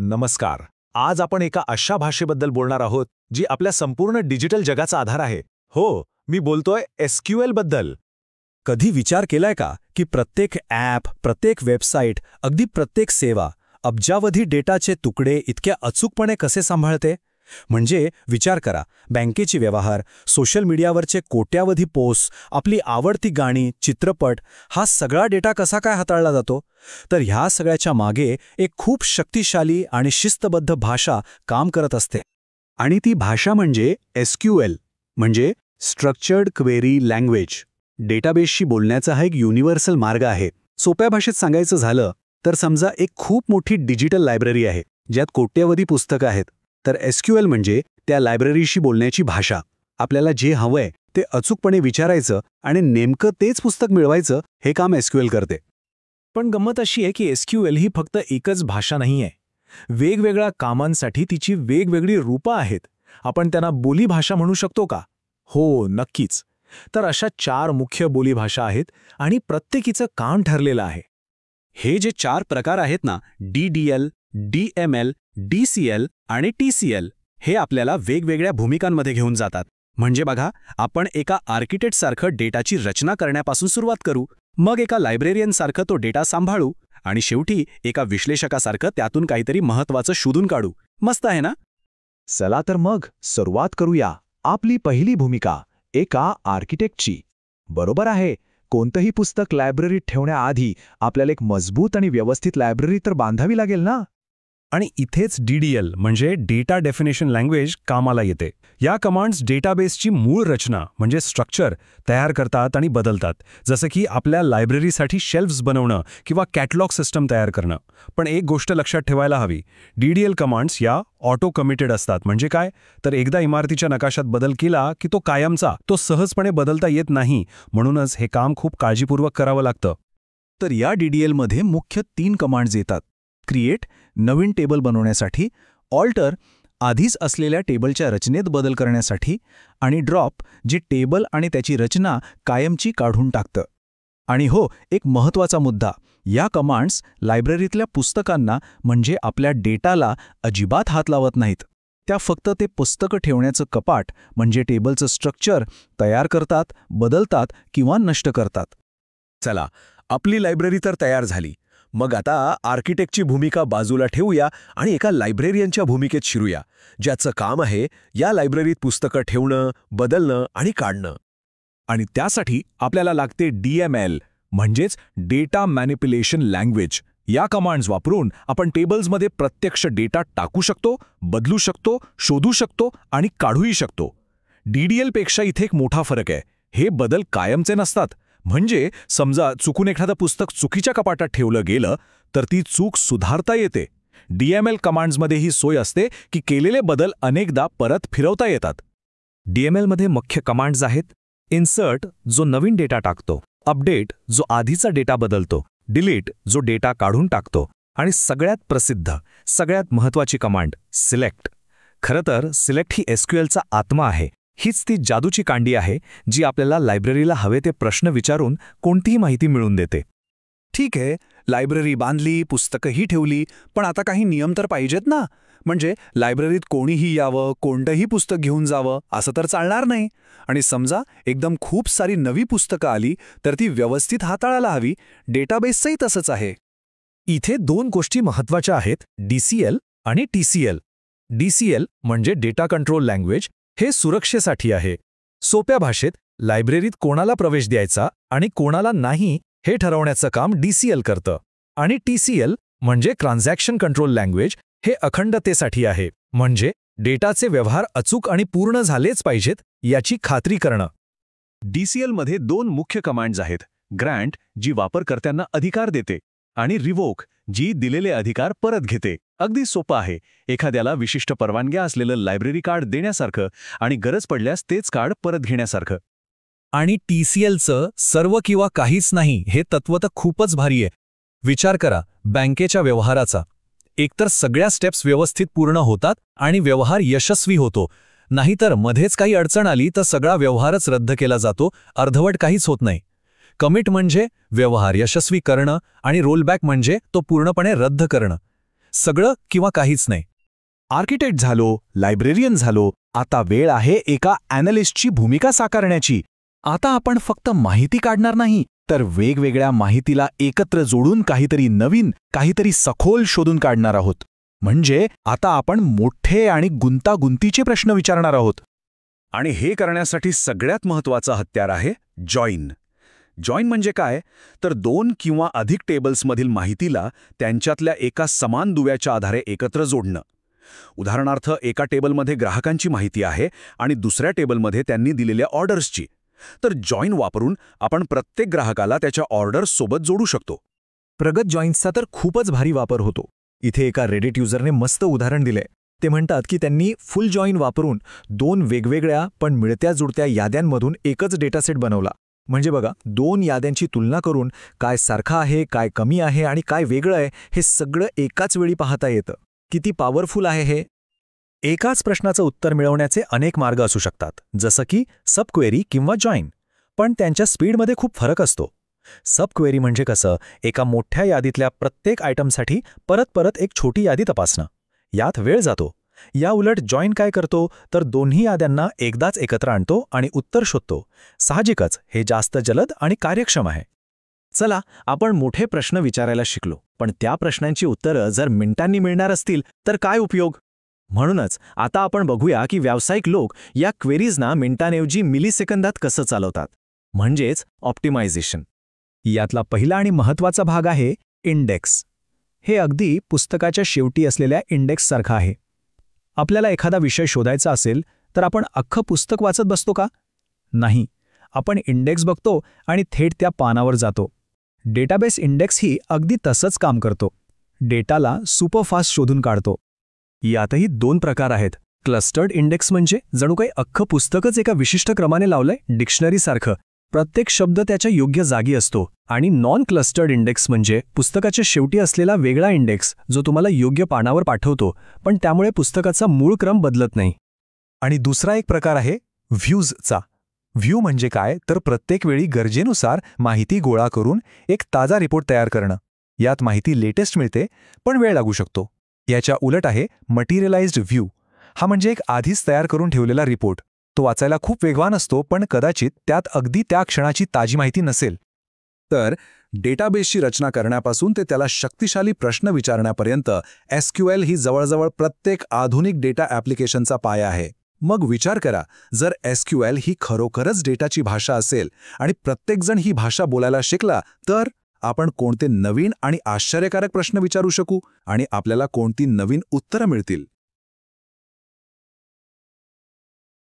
नमस्कार. आज आपण एका अशा भाषेबद्दल बोलणार आहोत जी आपल्या संपूर्ण डिजिटल जगाचा आधार आहे. हो, मी बोलतोय SQL बद्दल. कधी विचार केलाय का की प्रत्येक ॲप, प्रत्येक वेबसाईट, अगदी प्रत्येक सेवा अब्जावधी डेटाचे तुकडे इतक्या अचूकपणे कसे सांभाळते? म्हणजे विचार करा, बँकेचे व्यवहार, सोशल मीडियावरचे कोट्यावधी पोस्ट, आपली आवडती गाणी, चित्रपट, हा सगळा डेटा कसा काय हाताळला जातो? तर ह्या सगळ्याच्या मागे एक खूप शक्तिशाली आणि शिस्तबद्ध भाषा काम करत असते. आणि ती भाषा म्हणजे SQL, म्हणजे स्ट्रक्चर्ड क्वेरी लँग्वेज. डेटाबेसशी बोलण्याचा हा एक युनिव्हर्सल मार्ग आहे. सोप्या भाषेत सांगायचं झालं तर समजा एक खूप मोठी डिजिटल लायब्ररी आहे ज्यात कोट्यवधी पुस्तकं आहेत. तर SQL म्हणजे त्या लायब्ररीशी बोलण्याची भाषा. आपल्याला जे हवंय ते अचूकपणे विचारायचं आणि नेमकं तेच पुस्तक मिळवायचं, हे काम SQL करते. पण गंमत अशी आहे की SQL ही फक्त एकच भाषा नाहीये. वेगवेगळ्या कामांसाठी तिची वेगवेगळी रूपं आहेत. आपण त्यांना बोलीभाषा म्हणू शकतो का? हो, नक्कीच. तर अशा 4 मुख्य बोलीभाषा आहेत आणि प्रत्येकीचं काम ठरलेलं आहे. हे जे 4 प्रकार आहेत ना, DDL, DML, DCL आणि TCL, हे आपल्याला वेगवेगळ्या भूमिकांमध्ये घेऊन जातात. म्हणजे बघा, आपण एका आर्किटेक्टसारखं डेटाची रचना करण्यापासून सुरुवात करू, मग एका लायब्रेरियनसारखं तो डेटा सांभाळू आणि शेवटी एका विश्लेषकासारखं त्यातून काहीतरी महत्त्वाचं शोधून काढू. मस्त आहे ना? चला तर मग सुरुवात करूया. आपली पहिली भूमिका एका आर्किटेक्टची. बरोबर आहे, कोणतंही पुस्तक लायब्ररीत ठेवण्याआधी आपल्याला एक मजबूत आणि व्यवस्थित लायब्ररी तर बांधावी लागेल ना. आणि इथेच DDL म्हणजे डेटा डेफिनेशन लँग्वेज कामाला येते. या कमांड्स डेटाबेसची मूळ रचना म्हणजे स्ट्रक्चर तयार करतात आणि बदलतात, जसं की आपल्या लायब्ररीसाठी शेल्फ्स बनवणं किंवा कॅटलॉग सिस्टम तयार करणं. पण एक गोष्ट लक्षात ठेवायला हवी, DDL कमांड्स या ऑटो कमिटेड असतात. म्हणजे काय? तर एकदा इमारतीच्या नकाशात बदल केला की तो कायमचा, तो सहजपणे बदलता येत नाही. म्हणूनच हे काम खूप काळजीपूर्वक करावं लागतं. तर या DDL मध्ये मुख्य 3 कमांड्स येतात. क्रिएट, नवीन टेबल बनवण्यासाठी, ऑल्टर, आधीच असलेल्या टेबलच्या रचनेत बदल करण्यासाठी, आणि ड्रॉप, जे टेबल आणि त्याची रचना कायमची काढून टाकतं. आणि हो, एक महत्त्वाचा मुद्दा, या कमांड्स लायब्ररीतल्या पुस्तकांना म्हणजे आपल्या डेटाला अजिबात हात लावत नाहीत. त्या फक्त ते पुस्तकं ठेवण्याचं कपाट म्हणजे टेबलचं स्ट्रक्चर तयार करतात, बदलतात किंवा नष्ट करतात. चला, आपली लायब्ररी तर तयार झाली. मग आता आर्किटेक्टची भूमिका बाजूला ठेवूया आणि एका लायब्रेरियनच्या भूमिकेत शिरूया, ज्याचं काम आहे या लायब्ररीत पुस्तकं ठेवणं, बदलणं आणि काढणं. आणि त्यासाठी आपल्याला लागते DML म्हणजेच डेटा मॅनिप्युलेशन लँग्वेज. या कमांड्स वापरून आपण टेबल्समध्ये प्रत्यक्ष डेटा टाकू शकतो, बदलू शकतो, शोधू शकतो आणि काढूही शकतो. DDL पेक्षा इथे एक मोठा फरक आहे. हे बदल कायमचे नसतात. म्हणजे समजा चुकून एखादं पुस्तक चुकीच्या कपाटात ठेवलं गेलं तर ती चूक सुधारता येते. DML कमांड्समध्ये ही सोय असते की केलेले बदल अनेकदा परत फिरवता येतात. DML मध्ये मुख्य कमांड्स आहेत: इन्सर्ट, जो नवीन डेटा टाकतो; अपडेट, जो आधीचा डेटा बदलतो; डिलीट, जो डेटा काढून टाकतो; आणि सगळ्यात प्रसिद्ध, सगळ्यात महत्त्वाची कमांड, सिलेक्ट. खरं तर सिलेक्ट ही SQLचा आत्मा आहे. हीच ती जादूची कांडी आहे जी आपल्याला लायब्ररीला हवे ते प्रश्न विचारून कोणतीही माहिती मिळवून देते. ठीक आहे, लायब्ररी बांधली, पुस्तकंही ठेवली, पण आता काही नियम तर पाहिजेत ना. म्हणजे लायब्ररीत कोणीही यावं, कोणतंही पुस्तक घेऊन जावं असं तर चालणार नाही. आणि समजा एकदम खूप सारी नवी पुस्तकं आली तर ती व्यवस्थित हाताळायला हवी. डेटाबेसचंही तसंच आहे. इथे 2 गोष्टी महत्त्वाच्या आहेत: DCL आणि TCL. DCL म्हणजे डेटा कंट्रोल लँग्वेज. हे सुरक्षेसाठी आहे. सोप्या भाषेत, लायब्ररीत कोणाला प्रवेश द्यायचा आणि कोणाला नाही हे ठरवण्याचं काम DCL करतं. आणि TCL म्हणजे ट्रान्झॅक्शन कंट्रोल लँग्वेज. हे अखंडतेसाठी आहे. म्हणजे डेटाचे व्यवहार अचूक आणि पूर्ण झालेच पाहिजेत याची खात्री करणं. DCL मध्ये 2 मुख्य कमांड्स आहेत: ग्रँट, जी वापरकर्त्यांना अधिकार देते, आणि रिवोक, जी दिलेले अधिकार परत घेते. अगदी सोपं आहे. एखाद्याला विशिष्ट परवानग्या असलेलं लायब्ररी कार्ड देण्यासारखं आणि गरज पडल्यास तेच कार्ड परत घेण्यासारखं. आणि TCLचं सर्व किंवा काहीच नाही हे तत्त्व तर खूपच भारी आहे. विचार करा बँकेच्या व्यवहाराचा. एकतर सगळ्या स्टेप्स व्यवस्थित पूर्ण होतात आणि व्यवहार यशस्वी होतो, नाहीतर मध्येच काही अडचण आली तर सगळा व्यवहारच रद्द केला जातो, अर्धवट काहीच होत नाही. कमिट म्हणजे व्यवहार यशस्वी करणं आणि रोलबॅक म्हणजे तो पूर्णपणे रद्द करणं. सगळं किंवा काहीच नाही. आर्किटेक्ट झालो, लायब्रेरियन झालो, आता वेळ आहे एका ॲनालिस्टची भूमिका साकारण्याची. आता आपण फक्त माहिती काढणार नाही, तर वेगवेगळ्या माहितीला एकत्र जोडून काहीतरी नवीन, काहीतरी सखोल शोधून काढणार आहोत. म्हणजे आता आपण मोठे आणि गुंतागुंतीचे प्रश्न विचारणार आहोत. आणि हे करण्यासाठी सगळ्यात महत्त्वाचं हत्यार आहे जॉइन. जॉइन म्हणजे काय? तर 2 किंवा अधिक टेबल्समधील माहितीला त्यांच्यातल्या एका समान दुव्याच्या आधारे एकत्र जोडणं. उदाहरणार्थ, एका टेबलमध्ये ग्राहकांची माहिती आहे आणि दुसऱ्या टेबलमध्ये त्यांनी दिलेल्या ऑर्डर्सची. तर जॉइन वापरून आपण प्रत्येक ग्राहकाला त्याच्या ऑर्डर्ससोबत जोडू शकतो. प्रगत जॉईन्सचा तर खूपच भारी वापर होतो. इथे एका रेडिट युजरने मस्त उदाहरण दिलंय. ते म्हणतात की त्यांनी फुल जॉइन वापरून 2 वेगवेगळ्या पण मिळत्या जुळत्या याद्यांमधून एकच डेटासेट बनवला. म्हणजे बघा, 2 याद्यांची तुलना करून काय सारखं आहे, काय कमी आहे आणि काय वेगळं आहे हे सगळं एकाच वेळी पाहता येतं. किती पॉवरफुल आहे हे. एकाच प्रश्नाचं उत्तर मिळवण्याचे अनेक मार्ग असू शकतात, जसं की सबक्वेरी किंवा जॉइन. पण त्यांच्या स्पीडमध्ये खूप फरक असतो. सबक्वेरी म्हणजे कसं, एका मोठ्या यादीतल्या प्रत्येक आयटमसाठी परत परत एक छोटी यादी तपासणं. यात वेळ जातो. या उलट जॉइन काय करतो, तर दोन्ही याद्यांना एकदाच एकत्र आणतो आणि उत्तर शोधतो. साहजिकच हे जास्त जलद आणि कार्यक्षम आहे. चला, आपण मोठे प्रश्न विचारायला शिकलो, पण त्या प्रश्नांची उत्तरं जर मिनिटांनी मिळणार असतील तर काय उपयोग? म्हणूनच आता आपण बघूया की व्यावसायिक लोक या क्वेरीजना मिनिटांऐवजी मिलिसेकंदात कसं चालवतात. म्हणजेच ऑप्टिमायझेशन. यातला पहिला आणि महत्त्वाचा भाग आहे इंडेक्स. हे अगदी पुस्तकाच्या शेवटी असलेल्या इंडेक्ससारखं आहे. आपल्याला एखादा विषय शोधायचा असेल तर आपण अख्खं पुस्तक वाचत बसतो का? नाही. आपण इंडेक्स बघतो आणि थेट त्या पानावर जातो. डेटाबेस इंडेक्सही अगदी तसंच काम करतो. डेटाला सुपरफास्ट शोधून काढतो. यातही 2 प्रकार आहेत. क्लस्टर्ड इंडेक्स म्हणजे जणू काही अख्खं पुस्तकच एका विशिष्ट क्रमाने लावलंय, डिक्शनरीसारखं. प्रत्येक शब्द त्याच्या योग्य जागी असतो. आणि नॉन क्लस्टर्ड इंडेक्स म्हणजे पुस्तकाच्या शेवटी असलेला वेगळा इंडेक्स जो तुम्हाला योग्य पानावर पाठवतो, पण त्यामुळे पुस्तकाचा मूळ क्रम बदलत नाही. आणि दुसरा एक प्रकार आहे व्ह्यूजचा. व्ह्यू म्हणजे काय, तर प्रत्येक वेळी गरजेनुसार माहिती गोळा करून एक ताजा रिपोर्ट तयार करणं. यात माहिती लेटेस्ट मिळते, पण वेळ लागू शकतो. याच्या उलट आहे मटेरियलाइज्ड व्ह्यू. हा म्हणजे एक आधीच तयार करून ठेवलेला रिपोर्ट. तो वाचायला खूप वेगवान असतो, पण कदाचित त्यात अगदी त्या क्षणाची ताजी माहिती नसेल. तर डेटाबेसची रचना करण्यापासून ते त्याला शक्तिशाली प्रश्न विचारण्यापर्यंत SQL ही जवळजवळ प्रत्येक आधुनिक डेटा ॲप्लिकेशनचा पाया आहे. मग विचार करा, जर SQL ही खरोखरच डेटाची भाषा असेल आणि प्रत्येकजण ही भाषा बोलायला शिकला, तर आपण कोणते नवीन आणि आश्चर्यकारक प्रश्न विचारू शकू आणि आपल्याला कोणती नवीन उत्तरं मिळतील.